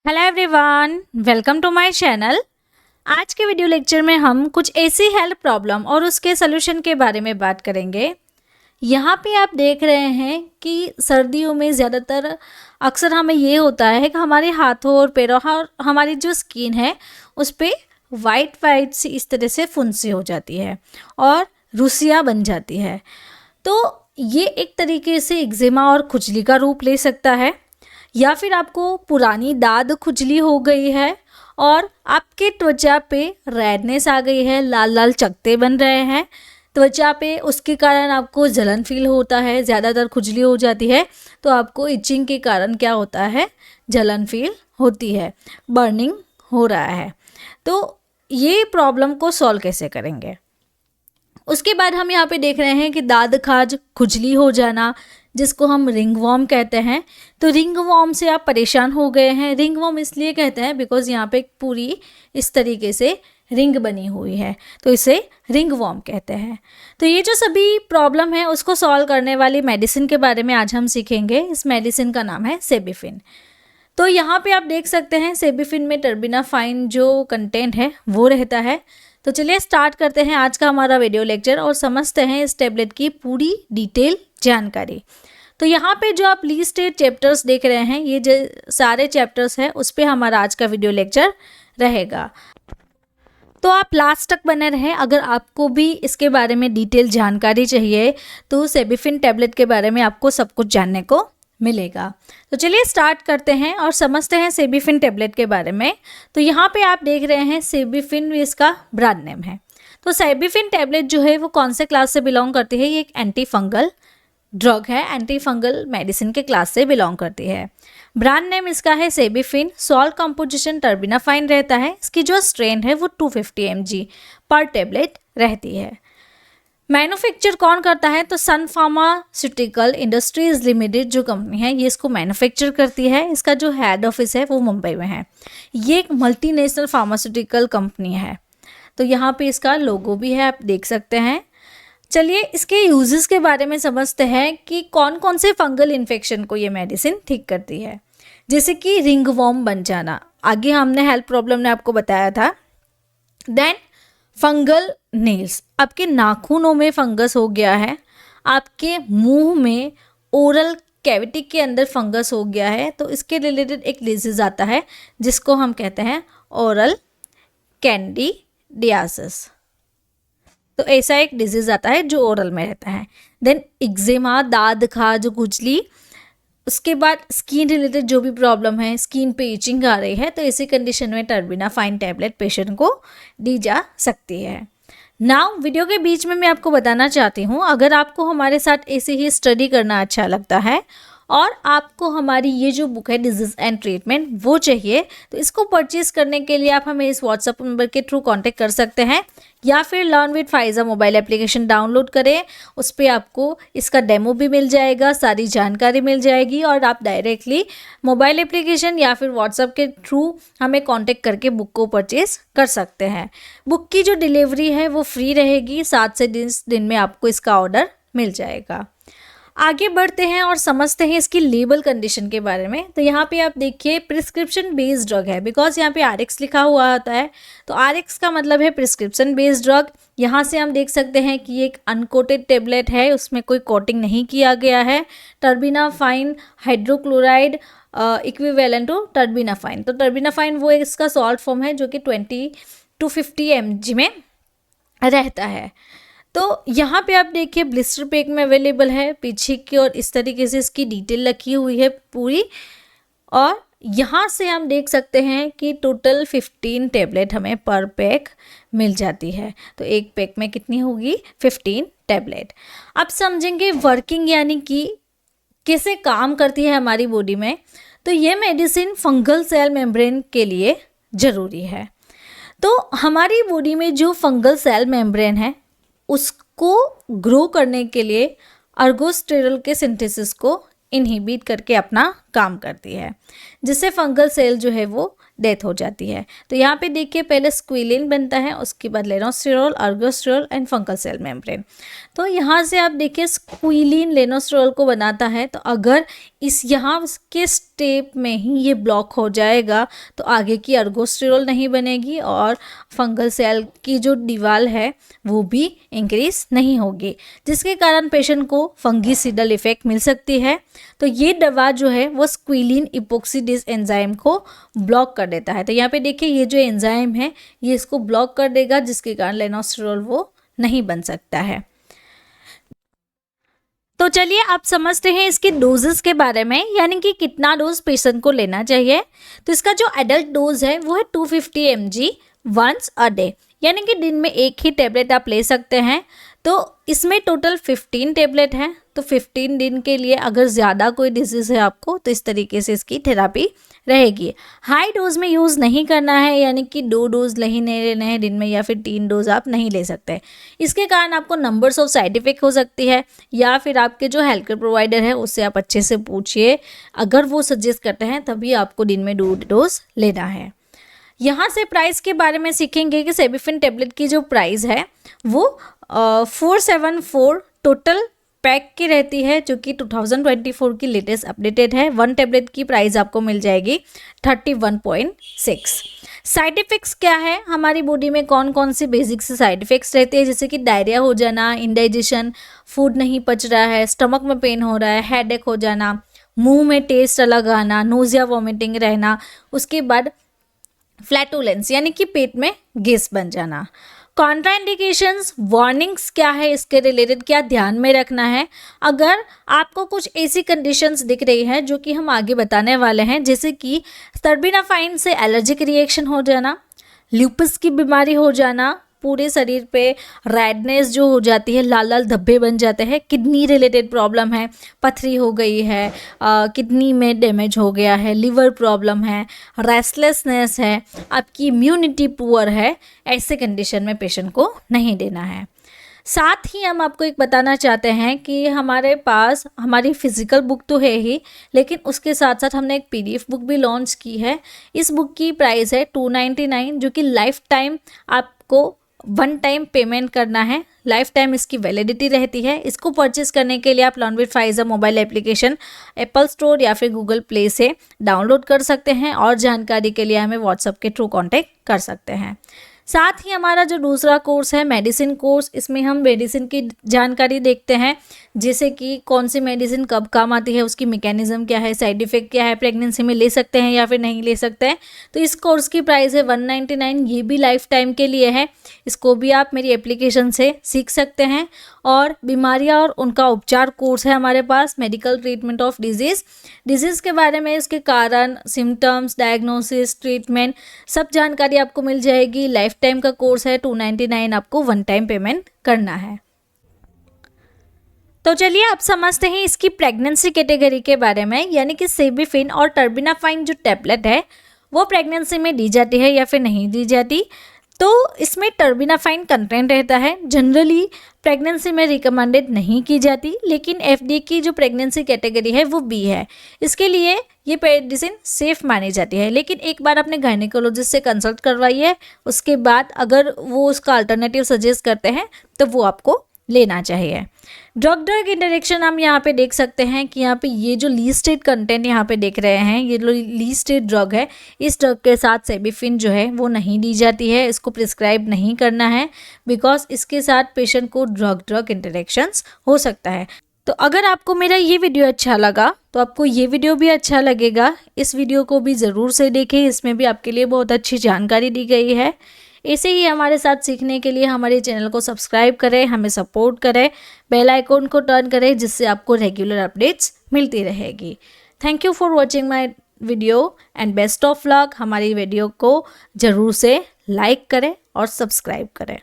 Hello everyone, welcome to my channel. आज के video lecture में हम कुछ ऐसी हेल्थ प्रॉब्लम और उसके सोल्यूशन के बारे में बात करेंगे। यहाँ पे आप देख रहे हैं कि सर्दियों में ज़्यादातर अक्सर हमें ये होता है कि हमारे हाथों और पैरों और हमारी जो स्किन है उस पर वाइट सी इस तरह से फुंसी हो जाती है और रुसियाँ बन जाती है। तो ये एक तरीके से एक्जिमा और खुजली का रूप ले सकता है, या फिर आपको पुरानी दाद खुजली हो गई है और आपके त्वचा पे रेडनेस आ गई है, लाल लाल चकत्ते बन रहे हैं त्वचा पे, उसके कारण आपको जलन फील होता है, ज़्यादातर खुजली हो जाती है तो आपको इचिंग के कारण क्या होता है, जलन फील होती है, बर्निंग हो रहा है। तो ये प्रॉब्लम को सॉल्व कैसे करेंगे? उसके बाद हम यहाँ पे देख रहे हैं कि दाद खाज खुजली हो जाना, जिसको हम रिंगवॉर्म कहते हैं। तो रिंगवॉर्म से आप परेशान हो गए हैं। रिंगवॉर्म इसलिए कहते हैं बिकॉज यहाँ पे पूरी इस तरीके से रिंग बनी हुई है, तो इसे रिंगवॉर्म कहते हैं। तो ये जो सभी प्रॉब्लम है उसको सॉल्व करने वाली मेडिसिन के बारे में आज हम सीखेंगे। इस मेडिसिन का नाम है सेबिफिन। तो यहाँ पे आप देख सकते हैं सेबिफिन में टर्बिनाफाइन जो कंटेंट है वो रहता है। तो चलिए स्टार्ट करते हैं आज का हमारा वीडियो लेक्चर और समझते हैं इस टेबलेट की पूरी डिटेल जानकारी। तो यहाँ पे जो आप लिस्टेड चैप्टर्स देख रहे हैं, ये जो सारे चैप्टर्स हैं उस पे हमारा आज का वीडियो लेक्चर रहेगा। तो आप लास्ट तक बने रहें। अगर आपको भी इसके बारे में डिटेल जानकारी चाहिए तो सेबिफिन टैबलेट के बारे में आपको सब कुछ जानने को मिलेगा। तो चलिए स्टार्ट करते हैं और समझते हैं सेबिफिन टैबलेट के बारे में। तो यहाँ पे आप देख रहे हैं सेबिफिन इसका ब्रांड नेम है। तो सेबिफिन टैबलेट जो है वो कौन से क्लास से बिलोंग करती है? ये एक एंटी फंगल ड्रग है, एंटी फंगल मेडिसिन के क्लास से बिलोंग करती है। ब्रांड नेम इसका है सेबिफिन। सॉल्ट कंपोजिशन टर्बिनाफाइन रहता है। इसकी जो स्ट्रेन है वो 250 mg पर टैबलेट रहती है। मैन्युफैक्चर कौन करता है? तो सन फार्मास्यूटिकल इंडस्ट्रीज लिमिटेड जो कंपनी है ये इसको मैन्युफैक्चर करती है। इसका जो हेड ऑफिस है वो मुंबई में है। ये एक मल्टीनेशनल फार्मास्यूटिकल कंपनी है। तो यहाँ पे इसका लोगो भी है, आप देख सकते हैं। चलिए इसके यूजेस के बारे में समझते हैं कि कौन कौन से फंगल इन्फेक्शन को ये मेडिसिन ठीक करती है। जैसे कि रिंगवॉर्म बन जाना, आगे हमने हेल्थ प्रॉब्लम ने आपको बताया था। देन फंगल नेल्स, आपके नाखूनों में फंगस हो गया है, आपके मुंह में ओरल कैविटी के अंदर फंगस हो गया है, तो इसके रिलेटेड एक डिजीज आता है जिसको हम कहते हैं ओरल कैंडिडियासिस। तो ऐसा एक डिजीज आता है जो ओरल में रहता है। देन एक्जिमा, दाद खाज खुजली, उसके बाद स्किन रिलेटेड जो भी प्रॉब्लम है, स्किन पे इचिंग आ रही है, तो ऐसी कंडीशन में टर्बिनाफाइन टैबलेट पेशेंट को दी जा सकती है। नाउ वीडियो के बीच में मैं आपको बताना चाहती हूँ, अगर आपको हमारे साथ ऐसे ही स्टडी करना अच्छा लगता है और आपको हमारी ये जो बुक है डिजीज एंड ट्रीटमेंट वो चाहिए, तो इसको परचेज करने के लिए आप हमें इस व्हाट्सएप नंबर के थ्रू कांटेक्ट कर सकते हैं, या फिर learn with Pfizer mobile application download करें। उस पर आपको इसका डेमो भी मिल जाएगा, सारी जानकारी मिल जाएगी और आप डायरेक्टली मोबाइल एप्लीकेशन या फिर व्हाट्सएप के थ्रू हमें कांटेक्ट करके बुक को परचेज कर सकते हैं। बुक की जो डिलीवरी है वो फ्री रहेगी, 7 से 10 दिन में आपको इसका ऑर्डर मिल जाएगा। आगे बढ़ते हैं और समझते हैं इसकी लेबल कंडीशन के बारे में। तो यहाँ पे आप देखिए प्रिस्क्रिप्शन बेस्ड ड्रग है, बिकॉज यहाँ पे आरएक्स लिखा हुआ होता है, तो आरएक्स का मतलब है प्रिस्क्रिप्शन बेस्ड ड्रग। यहाँ से हम देख सकते हैं कि एक अनकोटेड टेबलेट है, उसमें कोई कोटिंग नहीं किया गया है। टर्बिनाफाइन हाइड्रोक्लोराइड इक्विवेलेंट टू टर्बिनाफाइन। तो टर्बिनाफाइन वो इसका सॉल्ट फॉर्म है जो कि 20 to 50 mg में रहता है। तो यहाँ पे आप देखिए ब्लिस्टर पैक में अवेलेबल है, पीछे की और इस तरीके से इसकी डिटेल रखी हुई है पूरी। और यहाँ से हम देख सकते हैं कि टोटल 15 टैबलेट हमें पर पैक मिल जाती है। तो एक पैक में कितनी होगी? 15 टैबलेट। अब समझेंगे वर्किंग, यानी कि कैसे काम करती है हमारी बॉडी में। तो ये मेडिसिन फंगल सेल मेम्ब्रेन के लिए ज़रूरी है। तो हमारी बॉडी में जो फंगल सेल मेम्ब्रेन है उसको ग्रो करने के लिए अर्गोस्टेरल के सिंथेसिस को इनहिबिट करके अपना काम करती है, जिससे फंगल सेल जो है वो डेथ हो जाती है। तो यहाँ पे देखिए पहले स्क्विलिन बनता है, उसके बाद लेनोस्टेरोल, अर्गोस्टेरोल एंड फंगल सेल मेम्ब्रेन। तो यहाँ से आप देखिए स्क्विलिन लेनोस्टेरोल को बनाता है, तो अगर इस यहाँ के स्टेप में ही ये ब्लॉक हो जाएगा तो आगे की अर्गोस्टेरोल नहीं बनेगी और फंगल सेल की जो दीवार है वो भी इंक्रीज नहीं होगी, जिसके कारण पेशेंट को फंगीसिडल इफेक्ट मिल सकती है। तो ये दवा जो है वो स्क्विलिन इपोक्सीडेज एंजाइम को ब्लॉक कर देता है। तो यहाँ पे देखिए ये जो एंजाइम है ये इसको ब्लॉक कर देगा, जिसके कारण लेनोस्टेरोल वो नहीं बन सकता है। तो चलिए आप समझते हैं इसके डोजेस के बारे में, यानी कि कितना डोज पेशेंट को लेना चाहिए। तो इसका जो एडल्ट डोज है वो है 250 mg वंस अ डे, यानी कि दिन में एक ही टेबलेट आप ले सकते हैं। तो इसमें टोटल 15 टेबलेट हैं, तो 15 दिन के लिए अगर ज़्यादा कोई डिजीज़ है आपको तो इस तरीके से इसकी थेरापी रहेगी। हाई डोज में यूज़ नहीं करना है, यानी कि 2 डोज नहीं लेने हैं दिन में, या फिर 3 डोज आप नहीं ले सकते। इसके कारण आपको नंबर्स ऑफ साइड इफेक्ट हो सकती है, या फिर आपके जो हेल्थ केयर प्रोवाइडर है उससे आप अच्छे से पूछिए, अगर वो सजेस्ट करते हैं तभी आपको दिन में 2 डोज लेना है। यहाँ से प्राइस के बारे में सीखेंगे कि सेबिफिन टेबलेट की जो प्राइस है वो 474 टोटल पैक की रहती है, जो कि 2024 की लेटेस्ट अपडेटेड है। 1 टेबलेट की प्राइस आपको मिल जाएगी 31.6। साइड इफ़ेक्ट्स क्या है, हमारी बॉडी में कौन कौन से बेसिक से साइड इफ़ेक्ट्स रहते हैं, जैसे कि डायरिया हो जाना, इंडाइजेशन, फूड नहीं पच रहा है, स्टमक में पेन हो रहा है, हेडेक हो जाना, मुंह में टेस्ट अलग आना, नोजिया वॉमिटिंग रहना, उसके बाद फ्लैटुलेंस यानी कि पेट में गैस बन जाना। कॉन्ट्राइंडिकेशंस, वार्निंग्स क्या है, इसके रिलेटेड क्या ध्यान में रखना है। अगर आपको कुछ ऐसी कंडीशंस दिख रही है जो कि हम आगे बताने वाले हैं, जैसे कि टर्बिनाफाइन से एलर्जिक रिएक्शन हो जाना, ल्यूपस की बीमारी हो जाना, पूरे शरीर पे रेडनेस जो हो जाती है, लाल लाल धब्बे बन जाते हैं, किडनी रिलेटेड प्रॉब्लम है, पथरी हो गई है, किडनी में डैमेज हो गया है, लिवर प्रॉब्लम है, रेस्टलेसनेस है, आपकी इम्यूनिटी पुअर है, ऐसे कंडीशन में पेशेंट को नहीं देना है। साथ ही हम आपको एक बताना चाहते हैं कि हमारे पास हमारी फिजिकल बुक तो है ही, लेकिन उसके साथ साथ हमने एक PDF बुक भी लॉन्च की है। इस बुक की प्राइस है 299, जो कि लाइफ टाइम आपको 1 टाइम पेमेंट करना है, लाइफ टाइम इसकी वैलिडिटी रहती है। इसको परचेस करने के लिए आप learn with Pfizer mobile application Apple store या फिर गूगल प्ले से डाउनलोड कर सकते हैं, और जानकारी के लिए हमें व्हाट्सएप के थ्रू कॉन्टेक्ट कर सकते हैं। साथ ही हमारा जो दूसरा कोर्स है मेडिसिन कोर्स, इसमें हम मेडिसिन की जानकारी देखते हैं, जैसे कि कौन सी मेडिसिन कब काम आती है, उसकी मैकेनिज्म क्या है, साइड इफ़ेक्ट क्या है, प्रेगनेंसी में ले सकते हैं या फिर नहीं ले सकते हैं। तो इस कोर्स की प्राइस है 199, ये भी लाइफ टाइम के लिए है। इसको भी आप मेरी एप्लीकेशन से सीख सकते हैं। और बीमारियां और उनका उपचार कोर्स है हमारे पास, मेडिकल ट्रीटमेंट ऑफ डिजीज़ के बारे में, इसके कारण, सिम्टम्स, डायग्नोसिस, ट्रीटमेंट, सब जानकारी आपको मिल जाएगी। लाइफ टाइम का कोर्स है, 299 आपको 1 टाइम पेमेंट करना है। तो चलिए आप समझते हैं इसकी प्रेगनेंसी कैटेगरी के बारे में, यानी कि सेबिफिन और टर्बिनाफाइन जो टैबलेट है वो प्रेगनेंसी में दी जाती है या फिर नहीं दी जाती। तो इसमें टर्बिनाफाइन कंटेंट रहता है, जनरली प्रेगनेंसी में रिकमेंडेड नहीं की जाती, लेकिन FDA की जो प्रेगनेंसी कैटेगरी है वो B है, इसके लिए ये मेडिसिन सेफ मानी जाती है। लेकिन एक बार अपने गायनेकोलॉजिस्ट से कंसल्ट करवाइए, उसके बाद अगर वो उसका अल्टरनेटिव सजेस्ट करते हैं तो वो आपको लेना चाहिए। ड्रग इंटरेक्शन हम यहाँ पे देख सकते हैं कि यहाँ पे ये जो लिस्टेड कंटेंट यहाँ पे देख रहे हैं, ये लिस्टेड ड्रग है। इस ड्रग के साथ सेबिफिन जो है वो नहीं दी जाती है, इसको प्रिस्क्राइब नहीं करना है, बिकॉज इसके साथ पेशेंट को ड्रग इंटरेक्शंस हो सकता है। तो अगर आपको मेरा ये वीडियो अच्छा लगा तो आपको ये वीडियो भी अच्छा लगेगा। इस वीडियो को भी ज़रूर से देखें, इसमें भी आपके लिए बहुत अच्छी जानकारी दी गई है। ऐसे ही हमारे साथ सीखने के लिए हमारे चैनल को सब्सक्राइब करें, हमें सपोर्ट करें, बेल आइकॉन को टर्न करें, जिससे आपको रेगुलर अपडेट्स मिलती रहेगी। Thank you for watching my video and best of luck. हमारी वीडियो को ज़रूर से लाइक करें और सब्सक्राइब करें।